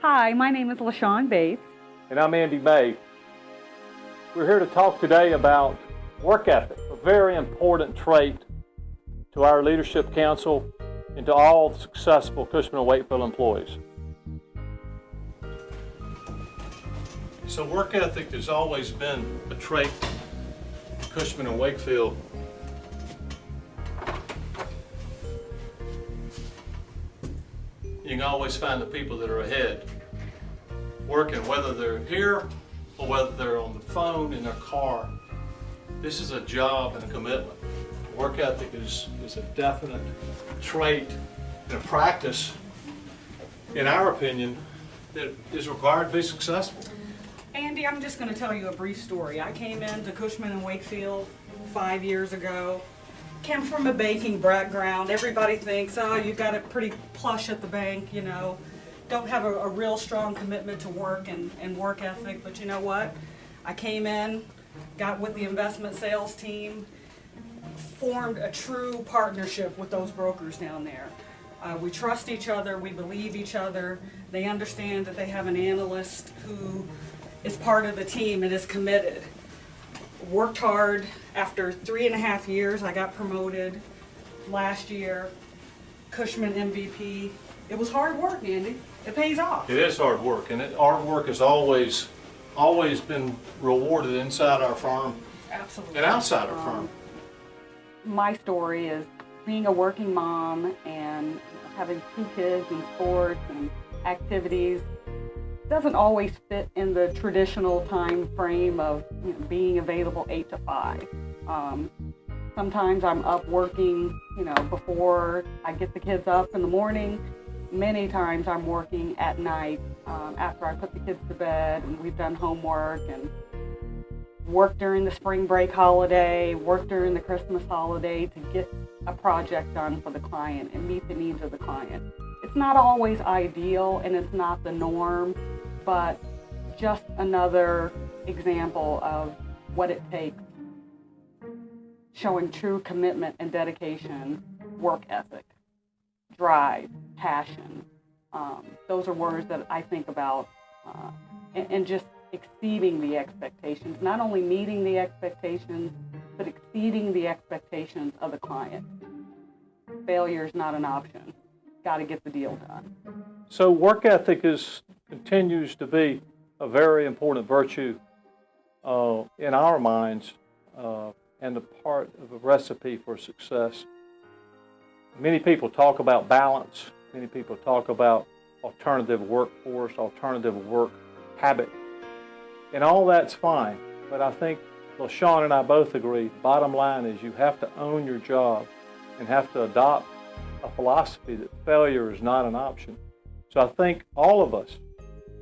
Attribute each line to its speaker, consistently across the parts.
Speaker 1: Hi, my name is LaShawn Bates.
Speaker 2: And I'm Andy May. We're here to talk today about work ethic, a very important trait to our leadership council and to all successful Cushman & Wakefield employees. So work ethic has always been a trait of Cushman & Wakefield. You can always find the people that are ahead, working, whether they're here or whether they're on the phone in their car. This is a job and a commitment. Work ethic is a definite trait and a practice, in our opinion, that is required to be successful.
Speaker 1: Andy, I'm just going to tell you a brief story. I came into Cushman & Wakefield 5 years ago. Came from a banking background. Everybody thinks, oh, you got it pretty plush at the bank, you know. Don't have a real strong commitment to work and work ethic. But you know what? I came in, got with the investment sales team, formed a true partnership with those brokers down there. We trust each other, we believe each other. They understand that they have an analyst who is part of the team and is committed. Worked hard. After 3.5 years, I got promoted. Last year, Cushman MVP. It was hard work, Andy. It pays off.
Speaker 2: It is hard work, and hard work has always been rewarded inside our firm.
Speaker 1: Absolutely.
Speaker 2: And outside our firm.
Speaker 1: My story is being a working mom and having 2 kids in sports and activities. Doesn't always fit in the traditional time frame of being available 8 to 5. Sometimes I'm up working, before I get the kids up in the morning. Many times I'm working at night after I put the kids to bed and we've done homework, and work during the spring break holiday, work during the Christmas holiday to get a project done for the client and meet the needs of the client. It's not always ideal and it's not the norm, but just another example of what it takes. Showing true commitment and dedication, work ethic, drive, passion. Those are words that I think about, and just exceeding the expectations, not only meeting the expectations, but exceeding the expectations of the client. Failure is not an option. Got to get the deal done.
Speaker 2: So work ethic continues to be a very important virtue in our minds and a part of a recipe for success. Many people talk about balance. Many people talk about alternative workforce, alternative work habit. And all that's fine. But I think LaShawn and I both agree, bottom line is you have to own your job and have to adopt a philosophy that failure is not an option. So I think all of us,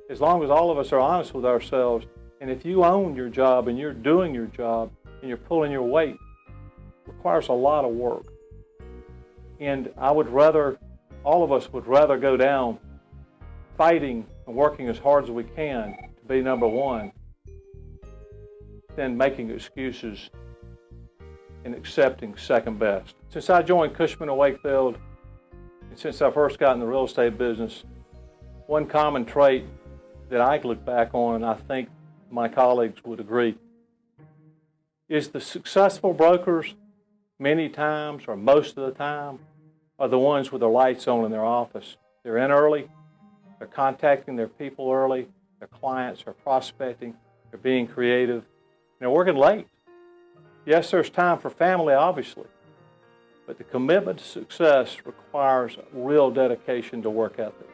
Speaker 2: as long as all of us are honest with ourselves, and if you own your job and you're doing your job and you're pulling your weight, it requires a lot of work. And all of us would rather go down fighting and working as hard as we can to be number one than making excuses and accepting second best. Since I joined Cushman & Wakefield, and since I first got in the real estate business, one common trait that I look back on, and I think my colleagues would agree, is the successful brokers many times, or most of the time, are the ones with their lights on in their office. They're in early, they're contacting their people early, their clients are prospecting, they're being creative, and they're working late. Yes, there's time for family, obviously, but the commitment to success requires real dedication to work ethic.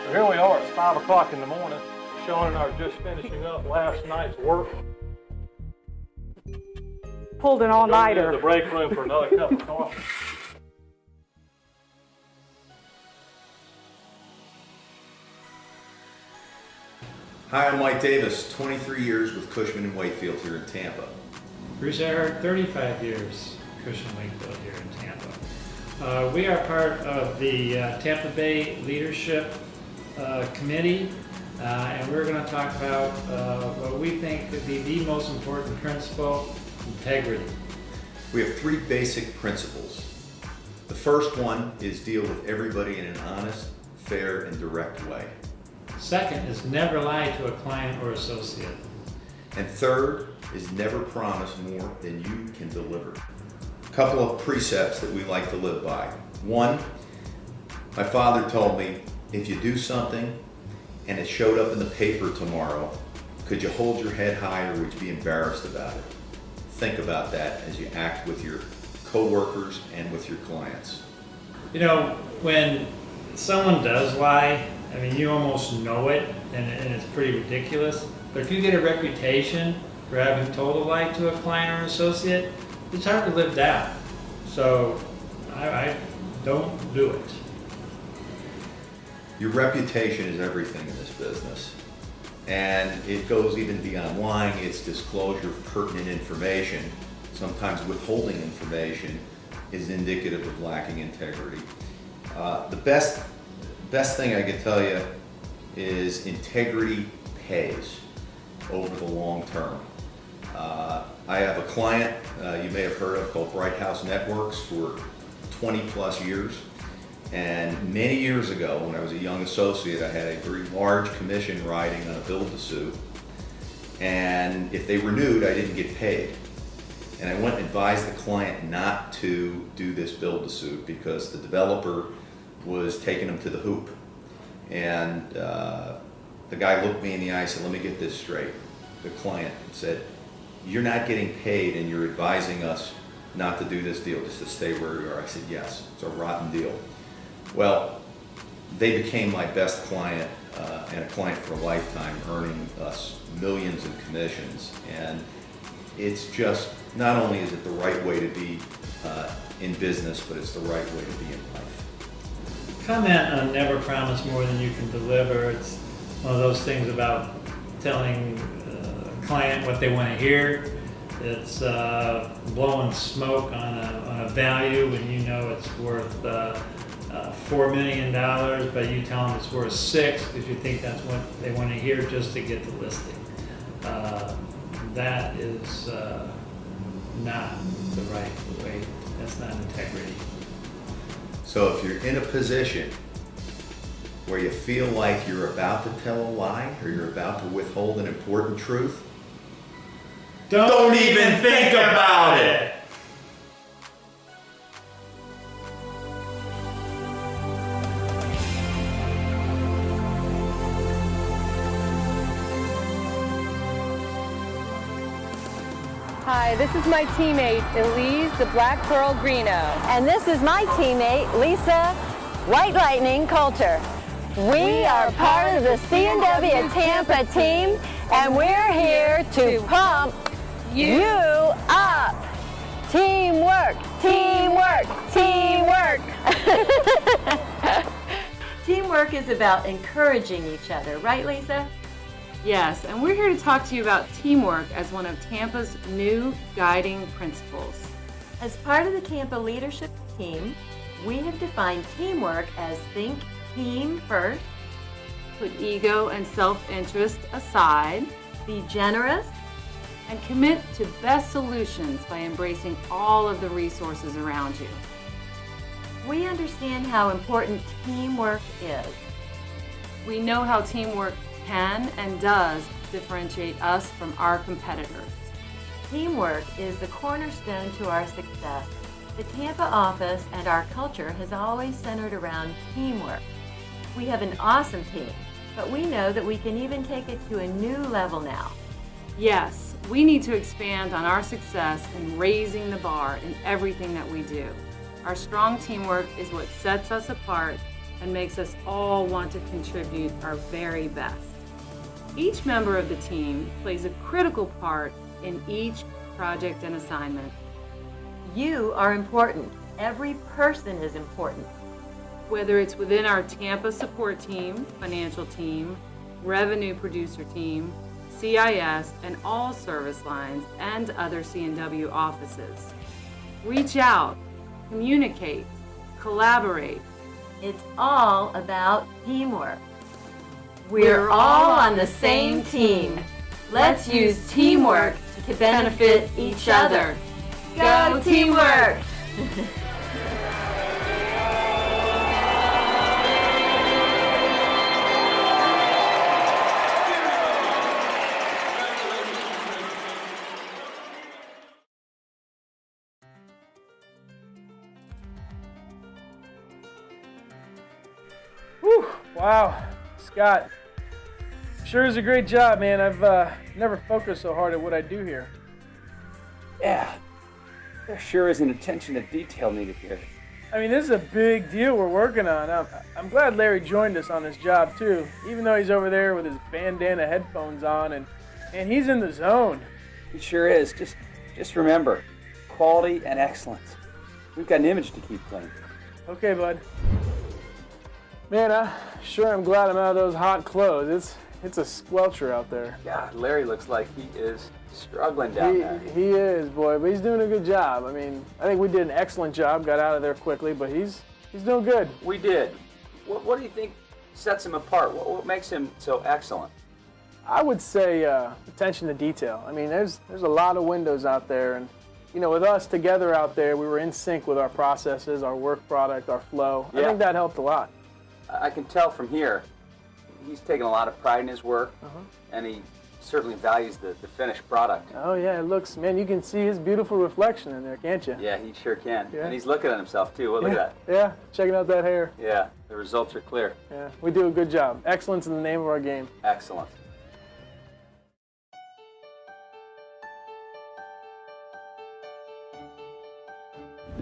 Speaker 2: So here we are, it's 5 o'clock in the morning. Sean and I are just finishing up last night's work.
Speaker 1: Pulled an all-nighter.
Speaker 2: In the break room for another cup of coffee.
Speaker 3: Hi, I'm Mike Davis, 23 years with Cushman & Wakefield here in Tampa.
Speaker 4: Bruce Ehrhardt, 35 years, Cushman & Wakefield here in Tampa. We are part of the Tampa Bay Leadership Committee, and we're going to talk about what we think could be the most important principle, integrity.
Speaker 3: We have 3 basic principles. The first one is deal with everybody in an honest, fair, and direct way.
Speaker 4: Second is never lie to a client or associate.
Speaker 3: And third is never promise more than you can deliver. A couple of precepts that we like to live by. One, my father told me, if you do something and it showed up in the paper tomorrow, could you hold your head high or would you be embarrassed about it? Think about that as you act with your coworkers and with your clients.
Speaker 4: You know, when someone does lie, I mean, you almost know it, and it's pretty ridiculous. But if you get a reputation for having told a lie to a client or an associate, it's hard to live down. So I don't do it.
Speaker 3: Your reputation is everything in this business. And it goes even beyond lying. It's disclosure of pertinent information. Sometimes withholding information is indicative of lacking integrity. The best thing I can tell you is integrity pays over the long term. I have a client you may have heard of called Bright House Networks for 20 plus years. And many years ago, when I was a young associate, I had a very large commission riding on a build-to-suit. And if they renewed, I didn't get paid. And I went and advised the client not to do this build-to-suit because the developer was taking them to the hoop. And the guy looked me in the eye and said, let me get this straight. The client said, you're not getting paid and you're advising us not to do this deal, just to stay where we are. I said, yes, it's a rotten deal. Well, they became my best client and a client for a lifetime, earning us millions in commissions. And it's just, not only is it the right way to be in business, but it's the right way to be in life.
Speaker 4: Comment on never promise more than you can deliver. It's one of those things about telling a client what they want to hear. It's blowing smoke on a value when you know it's worth $4 million, but you tell them it's worth $6 because you think that's what they want to hear just to get the listing. That is not the right way. That's not integrity.
Speaker 3: So if you're in a position where you feel like you're about to tell a lie or you're about to withhold an important truth, don't even think about it.
Speaker 5: Hi, this is my teammate, Elise, the Black Pearl Greeno.
Speaker 6: And this is my teammate, Lisa, White Lightning Coulter. We are part of the C&W Tampa team, and we're here to pump you up. Teamwork, teamwork, teamwork.
Speaker 7: Teamwork is about encouraging each other, right, Lisa?
Speaker 8: Yes, and we're here to talk to you about teamwork as one of Tampa's new guiding principles.
Speaker 7: As part of the Tampa leadership team, we have defined teamwork as think team first,
Speaker 8: Put ego and self-interest aside,
Speaker 7: be generous,
Speaker 8: and commit to best solutions by embracing all of the resources around you.
Speaker 7: We understand how important teamwork is.
Speaker 8: We know how teamwork can and does differentiate us from our competitors.
Speaker 7: Teamwork is the cornerstone to our success. The Tampa office and our culture has always centered around teamwork. We have an awesome team, but we know that we can even take it to a new level now.
Speaker 8: Yes, we need to expand on our success in raising the bar in everything that we do. Our strong teamwork is what sets us apart and makes us all want to contribute our very best. Each member of the team plays a critical part in each project and assignment.
Speaker 7: You are important. Every person is important.
Speaker 8: Whether it's within our Tampa support team, financial team, revenue producer team, CIS, and all service lines and other C&W offices. Reach out, communicate, collaborate.
Speaker 7: It's all about teamwork. We're all on the same team. Let's use teamwork to benefit each other. Go teamwork!
Speaker 9: Whew, wow, Scott, sure is a great job, man. I've never focused so hard at what I do here.
Speaker 10: Yeah, there sure is an attention to detail needed here.
Speaker 9: I mean, this is a big deal we're working on. I'm glad Larry joined us on this job, too, even though he's over there with his bandana headphones on, and he's in the zone.
Speaker 10: He sure is. Just remember, quality and excellence. We've got an image to keep clean.
Speaker 9: Okay, bud. Man, I sure am glad I'm out of those hot clothes. It's a squelcher out there.
Speaker 10: God, Larry looks like he is struggling down there.
Speaker 9: He is, boy, but he's doing a good job. I mean, I think we did an excellent job, got out of there quickly, but he's doing good.
Speaker 10: We did. What do you think sets him apart? What makes him so excellent?
Speaker 9: I would say attention to detail. I mean, there's a lot of windows out there, and you know, with us together out there, we were in sync with our processes, our work product, our flow.
Speaker 10: Yeah.
Speaker 9: I think that helped a lot.
Speaker 10: I can tell from here, he's taken a lot of pride in his work, and he certainly values the finished product.
Speaker 9: Oh yeah, it looks, man, you can see his beautiful reflection in there, can't you?
Speaker 10: Yeah, he sure can.
Speaker 9: Yeah.
Speaker 10: And he's looking at himself too. Look at that.
Speaker 9: Yeah, checking out that hair.
Speaker 10: Yeah, the results are clear.
Speaker 9: Yeah, we do a good job. Excellence in the name of our game.
Speaker 10: Excellent.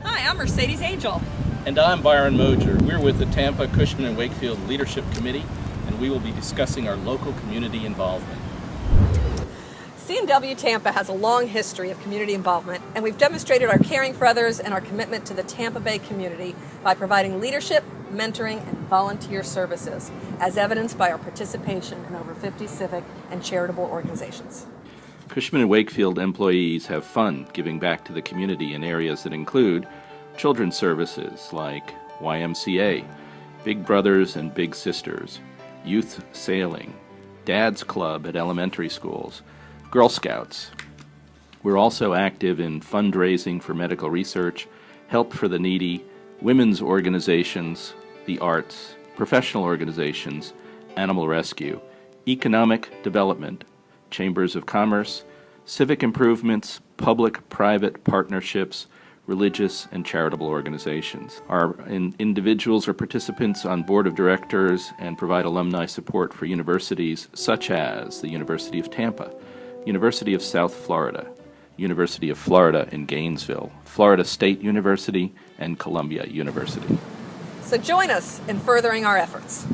Speaker 11: Hi, I'm Mercedes Angel.
Speaker 12: And I'm Byron Moger. We're with the Tampa, Cushman & Wakefield Leadership Committee, and we will be discussing our local community involvement.
Speaker 11: C&W Tampa has a long history of community involvement, and we've demonstrated our caring for others and our commitment to the Tampa Bay community by providing leadership, mentoring, and volunteer services, as evidenced by our participation in over 50 civic and charitable organizations.
Speaker 12: Cushman & Wakefield employees have fun giving back to the community in areas that include children's services like YMCA, Big Brothers and Big Sisters, youth sailing, Dad's Club at elementary schools, Girl Scouts. We're also active in fundraising for medical research, help for the needy, women's organizations, the arts, professional organizations, animal rescue, economic development, chambers of commerce, civic improvements, public-private partnerships, religious and charitable organizations. Our individuals are participants on board of directors and provide alumni support for universities such as the University of Tampa, University of South Florida, University of Florida in Gainesville, Florida State University, and Columbia University.
Speaker 11: So join us in furthering our efforts.